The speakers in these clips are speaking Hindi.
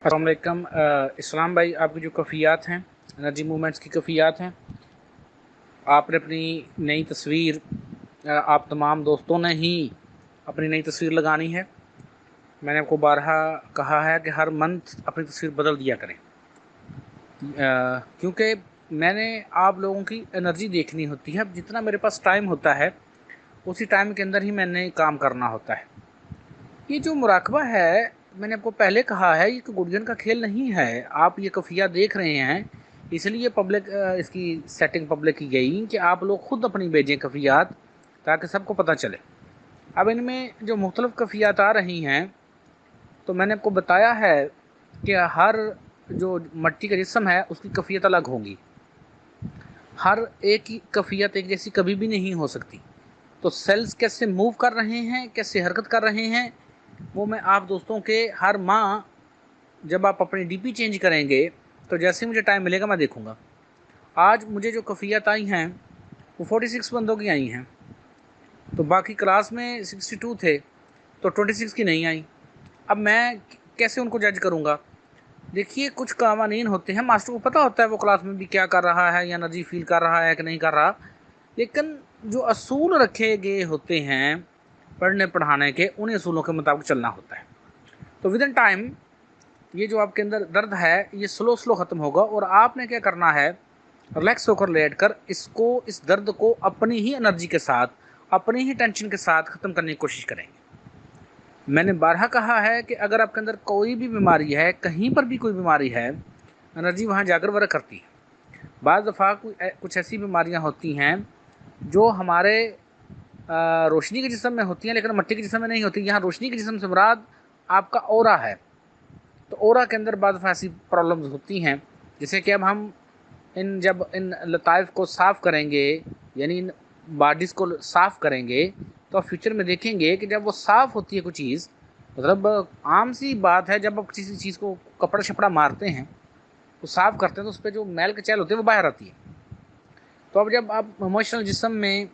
अस्सलाम वालेकुम। इस्लाम भाई, आपकी जो कफ़ियात हैं, एनर्जी मूवमेंट्स की कफ़ियात हैं, आपने अपनी नई तस्वीर, आप तमाम दोस्तों ने ही अपनी नई तस्वीर लगानी है। मैंने आपको बारहा कहा है कि हर मंथ अपनी तस्वीर बदल दिया करें, क्योंकि मैंने आप लोगों की एनर्जी देखनी होती है। अब जितना मेरे पास टाइम होता है उसी टाइम के अंदर ही मैंने काम करना होता है। ये जो मुराकबा है, मैंने आपको पहले कहा है, ये गुड़ियन का खेल नहीं है। आप ये कफ़िया देख रहे हैं, इसलिए पब्लिक इसकी सेटिंग पब्लिक की गई कि आप लोग ख़ुद अपनी भेजें कफ़ियात, ताकि सबको पता चले। अब इनमें जो मुख्तलिफ़ कफ़ियात आ रही हैं, तो मैंने आपको बताया है कि हर जो मट्टी का जिस्म है उसकी कफ़ियत अलग होगी। हर एक की कफ़ियत एक जैसी कभी भी नहीं हो सकती। तो सेल्स कैसे मूव कर रहे हैं, कैसे हरकत कर रहे हैं, वो मैं आप दोस्तों के हर माह जब आप अपनी डीपी चेंज करेंगे, तो जैसे ही मुझे टाइम मिलेगा मैं देखूंगा। आज मुझे जो कफ़ियत आई हैं वो 46 बंदों की आई हैं, तो बाकी क्लास में 62 थे, तो 26 की नहीं आई। अब मैं कैसे उनको जज करूंगा? देखिए, कुछ कावानीन होते हैं, मास्टर को पता होता है वो क्लास में भी क्या कर रहा है या एनर्जी फील कर रहा है कि नहीं कर रहा, लेकिन जो असूल रखे गए होते हैं पढ़ने पढ़ाने के, उन्हीं असूलों के मुताबिक चलना होता है। तो विद इन टाइम ये जो आपके अंदर दर्द है ये स्लो स्लो ख़त्म होगा, और आपने क्या करना है, रिलैक्स होकर लेट कर इस दर्द को अपनी ही एनर्जी के साथ, अपनी ही टेंशन के साथ ख़त्म करने की कोशिश करेंगे। मैंने बारहा कहा है कि अगर आपके अंदर कोई भी बीमारी है, कहीं पर भी कोई बीमारी है, एनर्जी वहाँ जाकर वर्क करती है। बाज़ दफ़ा कुछ ऐसी बीमारियाँ होती हैं जो हमारे रोशनी के जिस्म में होती हैं, लेकिन मिट्टी के जिस्म में नहीं होती। यहाँ रोशनी के जिस्म से मुराद आपका ऑरा है। तो ऑरा के अंदर बाद ऐसी प्रॉब्लम्स होती हैं, जैसे कि अब हम जब इन लताइफ को साफ़ करेंगे, यानी इन बॉडीज़ को साफ़ करेंगे, तो आप फ्यूचर में देखेंगे कि जब वो साफ़ होती है कोई चीज़, मतलब आम सी बात है, जब आप किसी चीज़ को कपड़ा शपड़ा मारते हैं तो साफ़ करते हैं, तो उस पर जो मैल कचैल होती है वो बाहर आती है। तो अब जब आप इमोशनल जिस्म में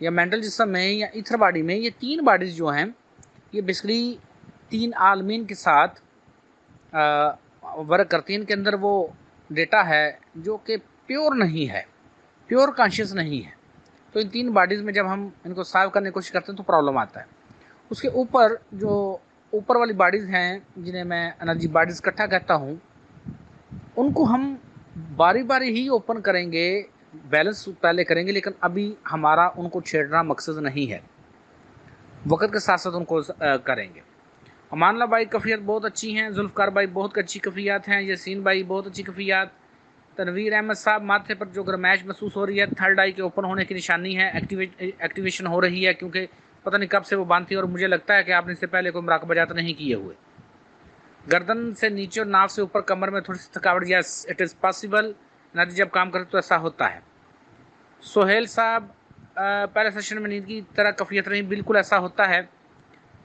या मेंटल जिस्म में या ईथर बॉडी में, ये तीन बॉडीज़ जो हैं, ये बेसिकली तीन आलमीन के साथ वर्क करती हैं। इनके अंदर वो डेटा है जो कि प्योर नहीं है, प्योर कॉन्शियस नहीं है। तो इन तीन बॉडीज़ में जब हम इनको सॉल्व करने की कोशिश करते हैं तो प्रॉब्लम आता है। उसके ऊपर जो ऊपर वाली बॉडीज़ हैं, जिन्हें मैं एनर्जी बॉडीज़ इकट्ठा कहता हूँ, उनको हम बारी बारी ही ओपन करेंगे, बैलेंस पहले करेंगे, लेकिन अभी हमारा उनको छेड़ना मकसद नहीं है। वक्त के साथ साथ उनको करेंगे। अमानला भाई कफ़ियत बहुत अच्छी हैं, जुल्फ़कार भाई बहुत अच्छी कफ़ियात हैं, यासीन भाई बहुत अच्छी कफ़ियात, तनवीर अहमद साहब माथे पर जो गर्माइश महसूस हो रही है, थर्ड आई के ओपन होने की निशानी है, एक्टिवेशन हो रही है, क्योंकि पता नहीं कब से वो बंद थी, और मुझे लगता है कि आपने इससे पहले कोई मुराकबाजात नहीं किए हुए। गर्दन से नीचे और नाक से ऊपर कमर में थोड़ी सी थकावट, yes it is possible, energy जब काम करते तो ऐसा होता है। सोहेल साहब, पहले सेशन में नींद की तरह कफ़ियत रही, बिल्कुल ऐसा होता है।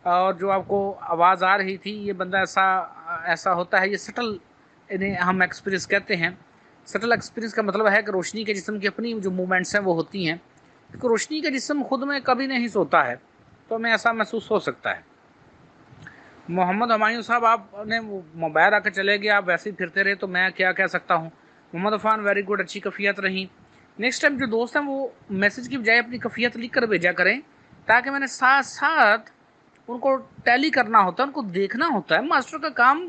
और जो आपको आवाज़ आ रही थी, ये बंदा ऐसा होता है, ये सटल, इन्हें हम एक्सपीरियंस कहते हैं। सटल एक्सपीरियंस का मतलब है कि रोशनी के जिस्म की अपनी जो मूवमेंट्स हैं वो होती हैं, क्योंकि रोशनी का जिस्म खुद में कभी नहीं सोता है, तो हमें ऐसा महसूस हो सकता है। मोहम्मद हुमायूं साहब, आपने मोबाइल आकर चले गए, आप वैसे ही फिरते रहे, तो मैं क्या कह सकता हूँ। मोहम्मद अफान, वेरी गुड, अच्छी कफ़ियत रही। नेक्स्ट टाइम जो दोस्त हैं वो मैसेज की बजाय अपनी कफ़ियत लिख कर भेजा करें, ताकि मैंने साथ साथ उनको टैली करना होता है, उनको देखना होता है। मास्टर का काम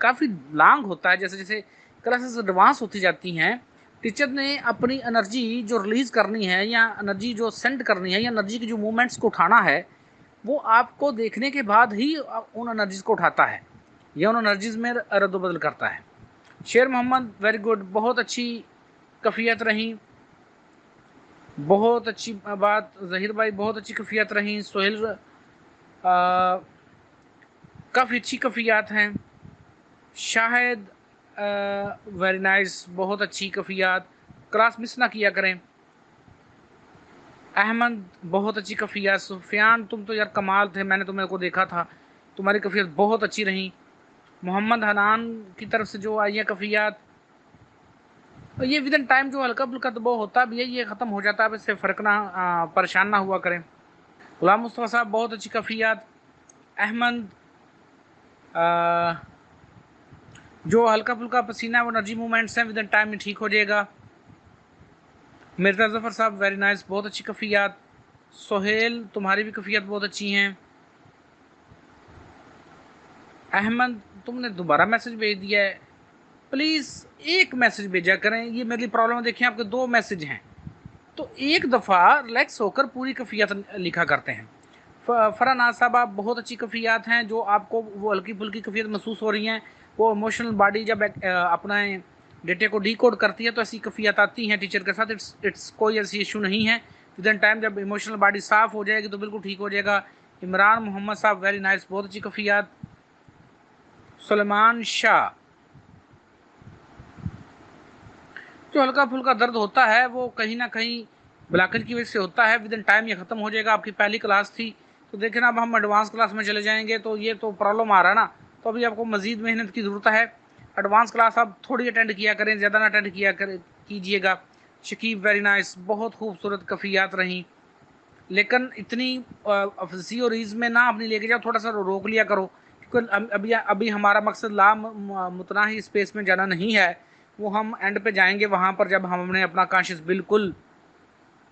काफ़ी लॉन्ग होता है। जैसे जैसे क्लासेस एडवांस होती जाती हैं, टीचर ने अपनी एनर्जी जो रिलीज़ करनी है, या एनर्जी जो सेंड करनी है, या एनर्जी की जो मूवमेंट्स को उठाना है, वो आपको देखने के बाद ही उन एनर्जीज़ को उठाता है, या उन एनर्जीज़ में रद्द-बदल करता है। शेर मोहम्मद, वेरी गुड, बहुत अच्छी कफ़ियत रही, बहुत अच्छी बात। ज़हीर भाई, बहुत अच्छी कफ़ियत रही। सोहेल, काफ़ी अच्छी कफ़ियात हैं। शाहिद, वेरी नाइस, बहुत अच्छी कफ़ियात, क्लास मिस ना किया करें। अहमद, बहुत अच्छी कफ़ियात। सुफियान, तुम तो यार कमाल थे, मैंने तुम्हें को देखा था, तुम्हारी कफ़ियत बहुत अच्छी रही। मोहम्मद हनान की तरफ से जो आई है कफ़ियात, ये विद इन टाइम जो हल्का फुल्का दबाव होता है ये ख़त्म हो जाता है, अब इससे फ़र्क ना, परेशान ना हुआ करें। गुलाम मुस्तफ़ा साहब, बहुत अच्छी कफ़ियात। अहमद, जो हल्का फुल्का पसीना है वो एनर्जी मूवमेंट्स हैं, विद इन टाइम में ठीक हो जाएगा। मिर्जा जफर साहब वेरी नाइस, बहुत अच्छी कफ़ियात। सोहेल तुम्हारी भी कफ़ियात बहुत अच्छी हैं। अहमद तुमने दोबारा मैसेज भेज दिया है, प्लीज़ एक मैसेज भेजा करें, ये मेरी प्रॉब्लम है। देखिए आपके 2 मैसेज हैं, तो एक दफ़ा रिलैक्स होकर पूरी कफ़ियात लिखा करते हैं। फरहानाज साहब आप बहुत अच्छी कफ़ियात हैं, जो आपको वो हल्की फुल्की कफ़ियत महसूस हो रही हैं, वो इमोशनल बॉडी जब अपना डेटे को डिकोड करती है तो ऐसी कफ़ियत आती हैं टीचर के साथ। इट्स कोई ऐसी इशू नहीं है। विद इन टाइम जब इमोशनल बॉडी साफ़ हो जाएगी तो बिल्कुल ठीक हो जाएगा। इमरान मोहम्मद साहब वेरी नाइस, बहुत अच्छी कफ़ियात। सलमान शाह, जो हल्का फुल्का दर्द होता है वो कहीं ना कहीं ब्लॉकेज की वजह से होता है, विद इन टाइम ये ख़त्म हो जाएगा। आपकी पहली क्लास थी, तो देखें ना अब हम एडवांस क्लास में चले जाएंगे तो ये तो प्रॉब्लम आ रहा है ना, तो अभी आपको मज़ीद मेहनत की ज़रूरत है। एडवांस क्लास आप थोड़ी अटेंड किया करें, ज़्यादा ना अटेंड कीजिएगा। शकीब वेरी नाइस, बहुत खूबसूरत कफ़ियात रहीं, लेकिन इतनी अफसी और ईज़ में ना अपनी लेके जाओ, थोड़ा सा रोक लिया करो, क्योंकि अभी अभी हमारा मकसद मुतनाही स्पेस में जाना नहीं है। वो हम एंड पे जाएंगे वहाँ पर जब हमने अपना कॉन्शियस बिल्कुल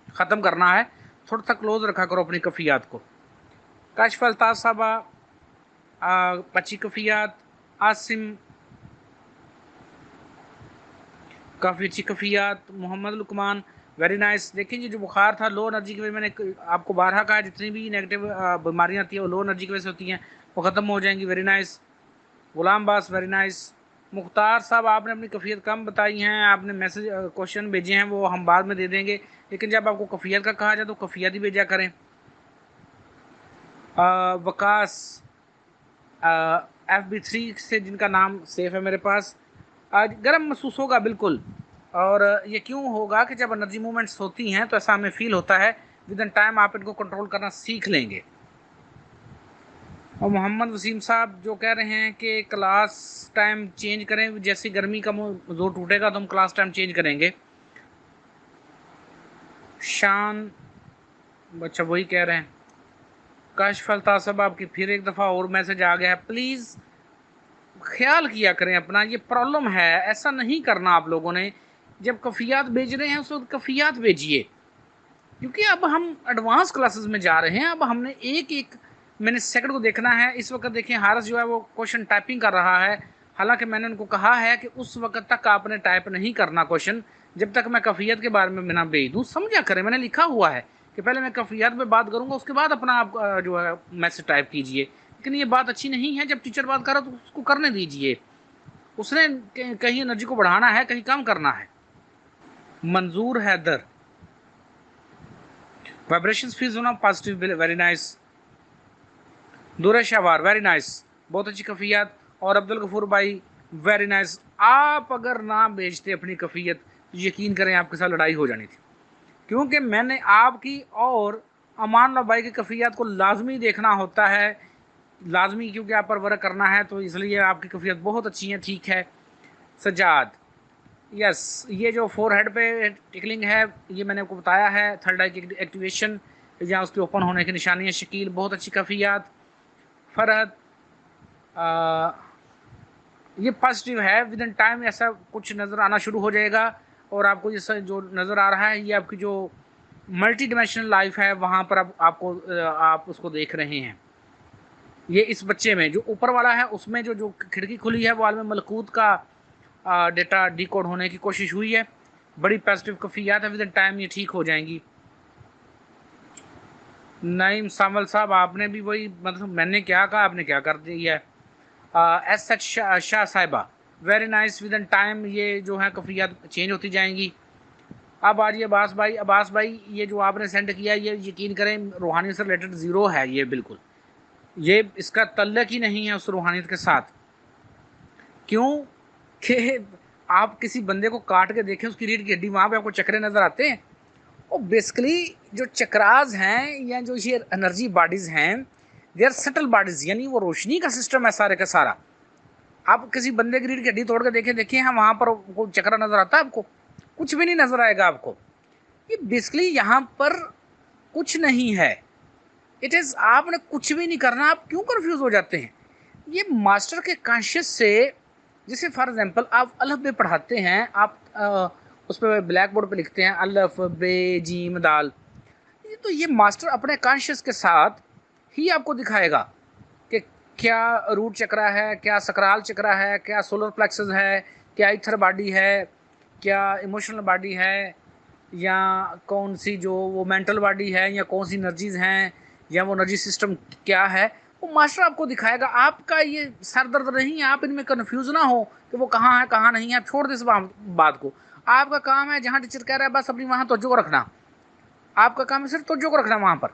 ख़त्म करना है। थोड़ा सा क्लोज रखा करो अपनी कफ़ियात को। काशिफ अल्ताफ़ साहबा अच्छी कफ़ियात। आसिम काफ़ी अच्छी कफ़ियात। Mohammad Luqman very nice. देखिए ये जो बुखार था लो एनर्जी की वजह, मैंने आपको बारहा कहा जितनी भी नेगेटिव बीमारियाँ आती हैं वो लो एनर्जी की वजह से होती हैं, वो ख़त्म हो जाएंगी। Very nice. गुलाम बास वेरी नाइस। मुख्तार साहब आपने अपनी कफ़ियत कम बताई हैं, आपने मैसेज क्वेश्चन भेजे हैं वो हम बाद में दे देंगे, लेकिन जब आपको कफ़ियत का कहा जाए तो कफ़ियत ही भेजा करें। वकास FB3 से जिनका नाम सेफ है मेरे पास, आज गर्म महसूस होगा बिल्कुल। और ये क्यों होगा कि जब एनर्जी मूवमेंट्स होती हैं तो ऐसा हमें फील होता है, विद इन टाइम आप इनको कंट्रोल करना सीख लेंगे। और मोहम्मद वसीम साहब जो कह रहे हैं कि क्लास टाइम चेंज करें, जैसे गर्मी का जोर टूटेगा तो हम क्लास टाइम चेंज करेंगे। शान अच्छा वही कह रहे हैं। काशिफ अल्ताफ़ साहब आपकी फिर एक दफ़ा और मैसेज आ गया है, प्लीज़ ख्याल किया करें अपना, ये प्रॉब्लम है, ऐसा नहीं करना आप लोगों ने। जब कफ़ियात भेज रहे हैं उस वक्त कफ़ियात भेजिए, क्योंकि अब हम एडवांस क्लासेस में जा रहे हैं। अब हमने एक एक मिनट सेकंड को देखना है। इस वक्त देखें हारिस जो है वो क्वेश्चन टाइपिंग कर रहा है, हालांकि मैंने उनको कहा है कि उस वक्त तक आपने टाइप नहीं करना क्वेश्चन जब तक मैं कफ़ियत के बारे में ना भेज दूँ। समझा करें, मैंने लिखा हुआ है कि पहले मैं कफ़ियत में बात करूँगा, उसके बाद अपना आप जो है मैसेज टाइप कीजिए। लेकिन ये बात अच्छी नहीं है, जब टीचर बात कर रहा तो उसको करने दीजिए। उसने कहीं एनर्जी को बढ़ाना है, कहीं काम करना है। मंजूर हैदर, वाइब्रेशंस फीज होना पॉजिटिव, वेरी नाइस। दूर शहवार वेरी नाइस, बहुत अच्छी कफ़ियत। और अब्दुल गफूर भाई वेरी नाइस। आप अगर ना भेजते अपनी कफ़ियत तो यकीन करें आपके साथ लड़ाई हो जानी थी, क्योंकि मैंने आपकी और अमान भाई की कफ़ियत को लाजमी देखना होता है, लाजमी, क्योंकि आप पर वर्क करना है, तो इसलिए आपकी कफ़ियत बहुत अच्छी है। ठीक है सजाद, यस, ये जो फोर हेड पे टिकलिंग है ये मैंने आपको बताया है, थर्ड आई की एक्टिवेशन या उसके ओपन होने की निशानी है। शकील बहुत अच्छी कफ़ियात। फरहद ये पॉजिटिव है, विद इन टाइम ऐसा कुछ नज़र आना शुरू हो जाएगा। और आपको जैसा जो नज़र आ रहा है ये आपकी जो मल्टी डिमेंशनल लाइफ है वहाँ पर आप उसको देख रहे हैं। ये इस बच्चे में जो ऊपर वाला है उसमें जो जो खिड़की खुली है वो आलम मलकूत का डेटा डिकोड होने की कोशिश हुई है। बड़ी पॉजिटिव कफ़ियात है, विद इन टाइम ये ठीक हो जाएंगी। नईम सामल साहब आपने भी वही, मतलब मैंने क्या कहा आपने क्या कर दिया है। एस शाह साहिबा very nice, within time ये जो है कफ़ियात चेंज होती जाएंगी। अब आ रही अब्बास भाई ये जो आपने सेंड किया ये यकीन करें रूहानी से रिलेटेड ज़ीरो है, ये बिल्कुल ये इसका तल्लक ही नहीं है उस रूहानियत के साथ। क्यों कि आप किसी बंदे को काट के देखें उसकी रीढ़ की हड्डी, वहाँ पे आपको चक्रे नज़र आते हैं। वो बेसिकली जो चक्रास हैं या जो ये एनर्जी बॉडीज़ हैं दे आर सटल बॉडीज़, यानी वो रोशनी का सिस्टम है सारे का सारा। आप किसी बंदे की रीढ़ की हड्डी तोड़ के देखें, देखिए हम वहाँ पर कोई चक्रा नज़र आता है आपको? कुछ भी नहीं नज़र आएगा आपको। ये बेसिकली यहाँ पर कुछ नहीं है। इट इज़, आपने कुछ भी नहीं करना। आप क्यों कंफ्यूज हो जाते हैं? ये मास्टर के कॉन्शियस से जैसे फॉर एग्जांपल आप अल्फ़ बे पढ़ाते हैं, आप उस पे ब्लैक बोर्ड पे लिखते हैं अल्फ़ बे जीम दाल, तो ये मास्टर अपने कॉन्शियस के साथ ही आपको दिखाएगा कि क्या रूट चक्रा है, क्या सकराल चक्रा है, क्या सोलर प्लेक्सस है, क्या ईथर बॉडी है, क्या इमोशनल बॉडी है, या कौन सी जो वो मेंटल बॉडी है, या कौन सी एनर्जीज हैं, या वो एनर्जी सिस्टम क्या है, वो मास्टर आपको दिखाएगा। आपका ये सर दर्द नहीं है, आप इनमें कन्फ्यूज ना हो कि वो कहाँ है कहाँ नहीं है, आप छोड़ दे इस बात को। आपका काम है जहाँ टीचर कह रहा है बस अपनी वहाँ तवज्जो रखना, आपका काम है सिर्फ तवज्जो रखना वहाँ पर।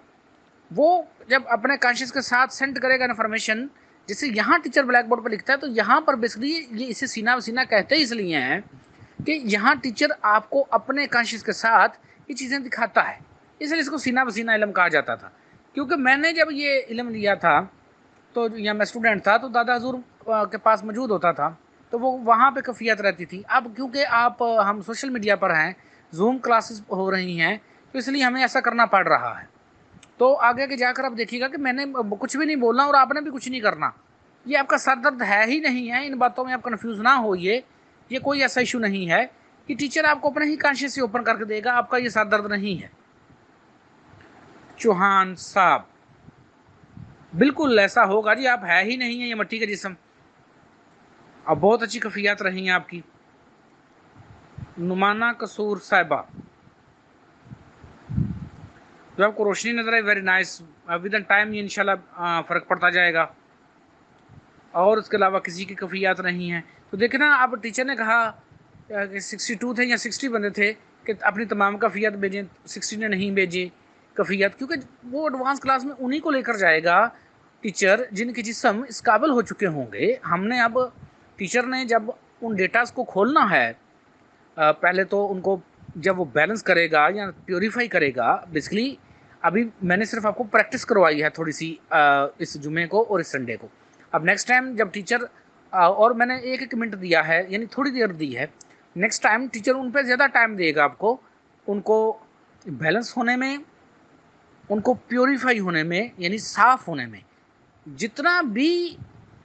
वो जब अपने कॉन्शियस के साथ सेंड करेगा इन्फॉर्मेशन, जैसे यहाँ टीचर ब्लैक बोर्ड पर लिखता है, तो यहाँ पर बेसिकली ये इसे सीना वसीना कहते ही इसलिए हैं कि यहाँ टीचर आपको अपने कॉन्शियस के साथ ये चीज़ें दिखाता है, इसलिए इसको सीना वसीना इल्म कहा जाता था। क्योंकि मैंने जब ये इल्म लिया था तो या मैं स्टूडेंट था तो दादा हजूर के पास मौजूद होता था, तो वो वहाँ पे कफ़ियत रहती थी। अब क्योंकि आप हम सोशल मीडिया पर हैं, जूम क्लासेस हो रही हैं, तो इसलिए हमें ऐसा करना पड़ रहा है। तो आगे के जाकर आप देखिएगा कि मैंने कुछ भी नहीं बोलना और आपने भी कुछ नहीं करना। ये आपका सर दर्द है ही नहीं है, इन बातों में आप कन्फ्यूज़ ना होइए। ये कोई ऐसा इशू नहीं है कि टीचर आपको अपने ही कॉन्शियस से ओपन करके देगा, आपका ये सर दर्द नहीं है। चौहान साहब, बिल्कुल ऐसा होगा जी, आप है ही नहीं है ये मट्टी का जिस्म। अब बहुत अच्छी कफियात रही हैं आपकी। नुमाना कसूर साहिबा, जो आपको रोशनी नजर आई, very nice. Within time ये इंशाल्लाह फ़र्क पड़ता जाएगा। और उसके अलावा किसी की कफियात नहीं हैं। तो देखे ना, अब टीचर ने कहा कि 62 थे या 60 बंदे थे कि अपनी तमाम कफियात भेजें, 60 ने नहीं भेजे कफियात, क्योंकि वो एडवांस क्लास में उन्हीं को लेकर जाएगा टीचर जिनके जिस्म इस काबिल हो चुके होंगे। हमने अब टीचर ने जब उन डेटास को खोलना है, पहले तो उनको जब वो बैलेंस करेगा या प्योरीफाई करेगा, बेसिकली अभी मैंने सिर्फ आपको प्रैक्टिस करवाई है थोड़ी सी इस जुमे को और इस संडे को। अब नेक्स्ट टाइम जब टीचर और मैंने 1-1 मिनट दिया है, यानी थोड़ी देर दी है, नेक्स्ट टाइम टीचर उन पर ज़्यादा टाइम देगा आपको, उनको बैलेंस होने में, उनको प्योरीफाई होने में, यानी साफ़ होने में। जितना भी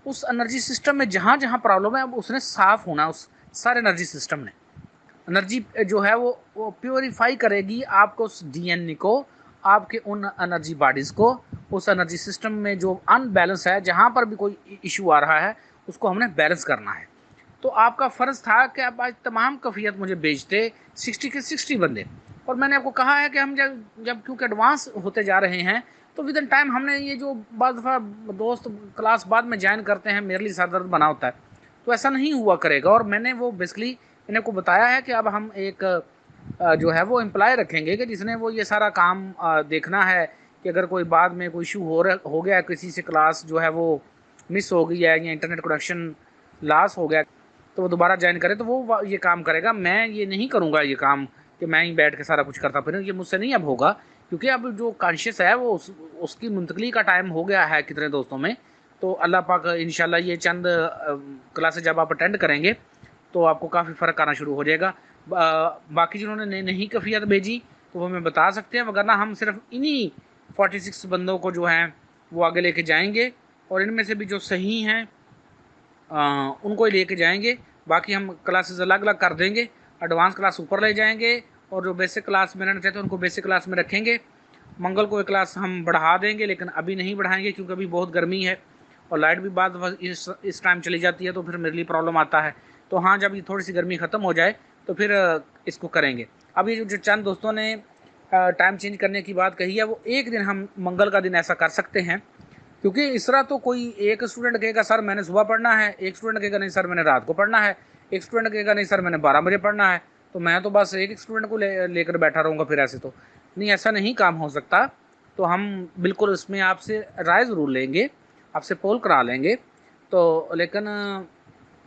उस एनर्जी सिस्टम में जहाँ जहाँ प्रॉब्लम है, अब उसने साफ़ होना, उस सारे एनर्जी सिस्टम ने एनर्जी जो है वो प्योरीफाई करेगी आपको, उस डीएनए को, आपके उन एनर्जी बॉडीज़ को, उस एनर्जी सिस्टम में जो अनबैलेंस है, जहाँ पर भी कोई इशू आ रहा है उसको हमने बैलेंस करना है। तो आपका फ़र्ज़ था कि आप आज तमाम कफ़ियत मुझे भेजते 60 के 60 बंदे, और मैंने आपको कहा है कि हम जब क्योंकि एडवांस होते जा रहे हैं, तो विद इन टाइम हमने ये जो बाद दफ़ा दोस्त क्लास बाद में ज्वाइन करते हैं, मेरे लिए सर दर्द बना होता है, तो ऐसा नहीं हुआ करेगा। और मैंने वो बेसिकली इन्हें को बताया है कि अब हम एक जो है वो एम्प्लॉय रखेंगे कि जिसने वो ये सारा काम देखना है कि अगर कोई बाद में कोई इशू हो गया, किसी से क्लास जो है वो मिस हो गई है या इंटरनेट कनेक्शन लॉस हो गया, तो वो दोबारा ज्वाइन करे, तो वो ये काम करेगा। मैं ये नहीं करूँगा ये काम कि मैं ही बैठ के सारा कुछ करता फिर, ये मुझसे नहीं अब होगा, क्योंकि अब जो कॉन्शियस है वो उसकी मुंतकली का टाइम हो गया है कितने दोस्तों में। तो अल्लाह पाक इंशाल्लाह ये चंद क्लासेस जब आप अटेंड करेंगे तो आपको काफ़ी फ़र्क आना शुरू हो जाएगा। बाकी जिन्होंने नहीं कफ़ियत भेजी तो वो हमें बता सकते हैं, वरना हम सिर्फ इन्हीं 46 बंदों को जो हैं वो आगे लेके जाएंगे, और इनमें से भी जो सही हैं उनको ही लेके जाएंगे। बाकी हम क्लासेस अलग अलग कर देंगे, एडवांस क्लास ऊपर ले जाएंगे, और जो बेसिक क्लास में रहना चाहते हैं उनको बेसिक क्लास में रखेंगे। मंगल को एक क्लास हम बढ़ा देंगे, लेकिन अभी नहीं बढ़ाएंगे क्योंकि अभी बहुत गर्मी है और लाइट भी बाद इस टाइम चली जाती है, तो फिर मेरे लिए प्रॉब्लम आता है। तो हाँ, जब ये थोड़ी सी गर्मी ख़त्म हो जाए तो फिर इसको करेंगे। अब ये जो चंद दोस्तों ने टाइम चेंज करने की बात कही है, वो एक दिन हम मंगल का दिन ऐसा कर सकते हैं, क्योंकि इस तरह तो कोई एक स्टूडेंट कहेगा सर मैंने सुबह पढ़ना है, एक स्टूडेंट कहेगा नहीं सर मैंने रात को पढ़ना है, एक स्टूडेंट कहेगा नहीं सर मैंने 12 बजे पढ़ना है, तो मैं तो बस एक स्टूडेंट को लेकर बैठा रहूँगा। फिर ऐसे तो नहीं, ऐसा नहीं काम हो सकता। तो हम बिल्कुल इसमें आपसे राय ज़रूर लेंगे, आपसे पोल करा लेंगे, तो लेकिन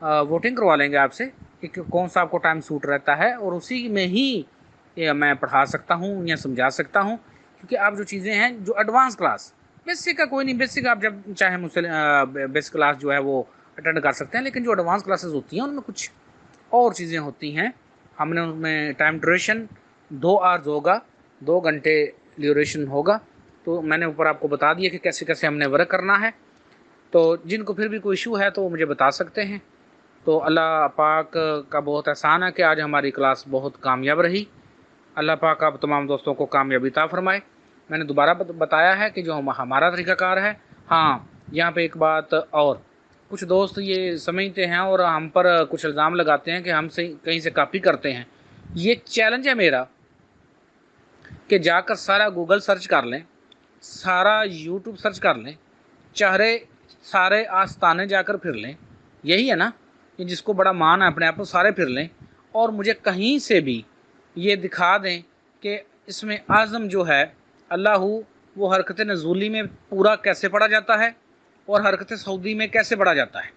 वोटिंग करवा लेंगे आपसे कि कौन सा आपको टाइम सूट रहता है, और उसी में ही मैं पढ़ा सकता हूँ या समझा सकता हूँ। क्योंकि आप जो चीज़ें हैं, जो एडवांस क्लास, बेसिक का कोई नहीं, बेसिक आप जब चाहे मुझसे बेसिक क्लास जो है वो अटेंड कर सकते हैं, लेकिन जो एडवांस क्लासेस होती हैं उनमें कुछ और चीज़ें होती हैं। हमने उनमें टाइम ड्यूरेशन 2 आवर्स होगा, 2 घंटे ड्यूरेशन होगा। तो मैंने ऊपर आपको बता दिया कि कैसे कैसे हमने वर्क करना है। तो जिनको फिर भी कोई इशू है तो वो मुझे बता सकते हैं। तो अल्लाह पाक का बहुत एहसान है कि आज हमारी क्लास बहुत कामयाब रही। अल्लाह पाक आप तमाम दोस्तों को कामयाबी अता फरमाए। मैंने दोबारा बताया है कि जो हमारा तरीक़ाकार है। हाँ, यहाँ पे एक बात और, कुछ दोस्त ये समझते हैं और हम पर कुछ इल्ज़ाम लगाते हैं कि हम से कहीं से कॉपी करते हैं। ये चैलेंज है मेरा कि जाकर सारा गूगल सर्च कर लें, सारा यूट्यूब सर्च कर लें, चाहे सारे आस्थाने जाकर फिर लें, यही है ना, ये जिसको बड़ा मान है अपने आप को, सारे फिर लें और मुझे कहीं से भी ये दिखा दें कि इसमें आज़म जो है अल्लाहू, वो हरकत नज़ूली में पूरा कैसे पढ़ा जाता है और हरकत सऊदी में कैसे पढ़ा जाता है।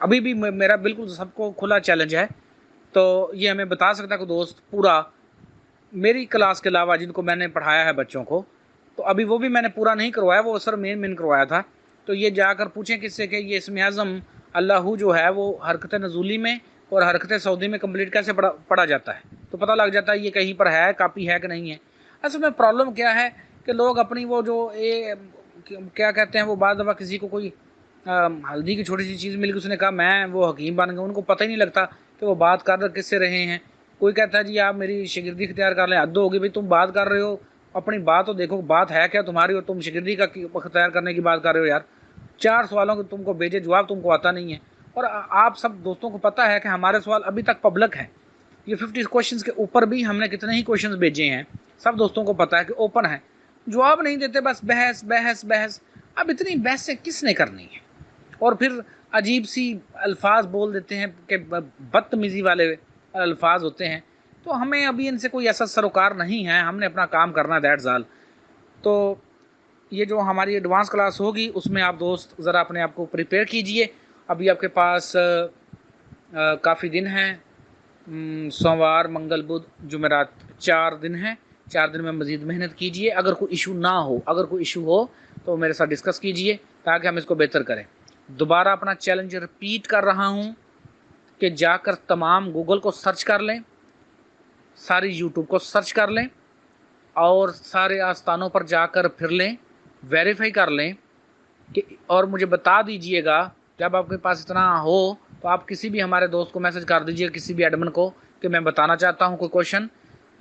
अभी भी मेरा बिल्कुल सबको खुला चैलेंज है। तो ये हमें बता सकता है कोई दोस्त पूरा, मेरी क्लास के अलावा जिनको मैंने पढ़ाया है बच्चों को, तो अभी वो भी मैंने पूरा नहीं करवाया, वो सर मेन करवाया था। तो ये जाकर पूछें किससे कि ये इसमें आज़म अल्लाहू जो है वो हरकत नज़ूली में और हरकत सऊदी में कंप्लीट कैसे पढ़ा जाता है, तो पता लग जाता है ये कहीं पर है, कापी है कि नहीं है। असल में प्रॉब्लम क्या है कि लोग अपनी वो जो क्या कहते हैं, वो बाद दफ़ा किसी को कोई हल्दी की छोटी सी चीज़ मिल गई, उसने कहा मैं वो हकीम बन गया, उनको पता ही नहीं लगता कि वो बात कर किससे रहे हैं। कोई कहता है जी आप मेरी शिगिर्दी इख्तियार कर लें, हद होगी भाई, तुम बात कर रहे हो अपनी बात तो देखो, बात है क्या तुम्हारी, और तुम शिगिर्दी का इख्तियार करने की बात कर रहे हो यार। 4 सवालों के तुमको भेजे जवाब तुमको आता नहीं है। और आप सब दोस्तों को पता है कि हमारे सवाल अभी तक पब्लिक है। ये 50 क्वेश्चंस के ऊपर भी हमने कितने ही क्वेश्चंस भेजे हैं, सब दोस्तों को पता है कि ओपन है, जवाब नहीं देते, बस बहस बहस बहस। अब इतनी बहसें किसने करनी है? और फिर अजीब सी अल्फाज बोल देते हैं कि बदतमीज़ी वाले अल्फाज होते हैं। तो हमें अभी इनसे कोई ऐसा सरोकार नहीं है, हमने अपना काम करना है, दैट्स ऑल। तो ये जो हमारी एडवांस क्लास होगी उसमें आप दोस्त ज़रा अपने आप को प्रिपेयर कीजिए। अभी आपके पास काफ़ी दिन हैं, सोमवार मंगल बुध जुमेरात, 4 दिन हैं। 4 दिन में मज़ीद मेहनत कीजिए। अगर कोई इशू ना हो, अगर कोई इशू हो तो मेरे साथ डिस्कस कीजिए ताकि हम इसको बेहतर करें। दोबारा अपना चैलेंज रिपीट कर रहा हूँ कि जाकर तमाम गूगल को सर्च कर लें, सारी यूट्यूब को सर्च कर लें और सारे आस्थानों पर जाकर फिर लें, वेरीफाई कर लें कि, और मुझे बता दीजिएगा जब आपके पास इतना हो तो आप किसी भी हमारे दोस्त को मैसेज कर दीजिए, किसी भी एडमिन को, कि मैं बताना चाहता हूँ कोई क्वेश्चन,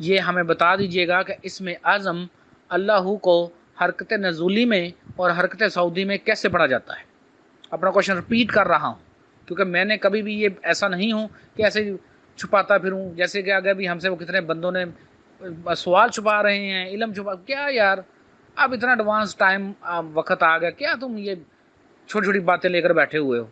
ये हमें बता दीजिएगा कि इसमें आज़म अल्लाहू को हरकत नज़ूली में और हरकत सऊदी में कैसे पढ़ा जाता है। अपना क्वेश्चन रिपीट कर रहा हूँ क्योंकि मैंने कभी भी ये ऐसा नहीं हूँ कि ऐसे छुपाता फिरूँ, जैसे कि अगर भी हमसे वो कितने बंदों ने सवाल छुपा रहे हैं, इल्म छुपा, क्या यार अब इतना एडवांस टाइम वक्त आ गया, क्या तुम ये छोटी छोटी बातें लेकर बैठे हुए हो?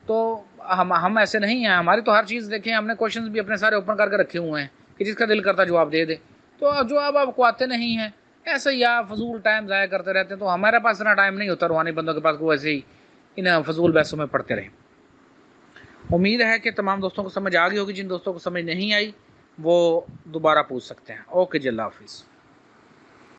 तो हम ऐसे नहीं हैं, हमारी तो हर चीज़ देखें, हमने क्वेश्चंस भी अपने सारे ओपन करके रखे हुए हैं कि जिसका दिल करता जवाब दे दे। तो जवाब आपको आते नहीं हैं, ऐसे ही आप फजूल टाइम ज़ाया करते रहते हैं। तो हमारे पास इतना टाइम नहीं होता रूहानी बंदों के पास को ऐसे ही इन फजूल बहसों में पढ़ते रहें। उम्मीद है कि तमाम दोस्तों को समझ आ गई होगी। जिन दोस्तों को समझ नहीं आई वो दोबारा पूछ सकते हैं। ओके जी, अल्लाह हाफिज़।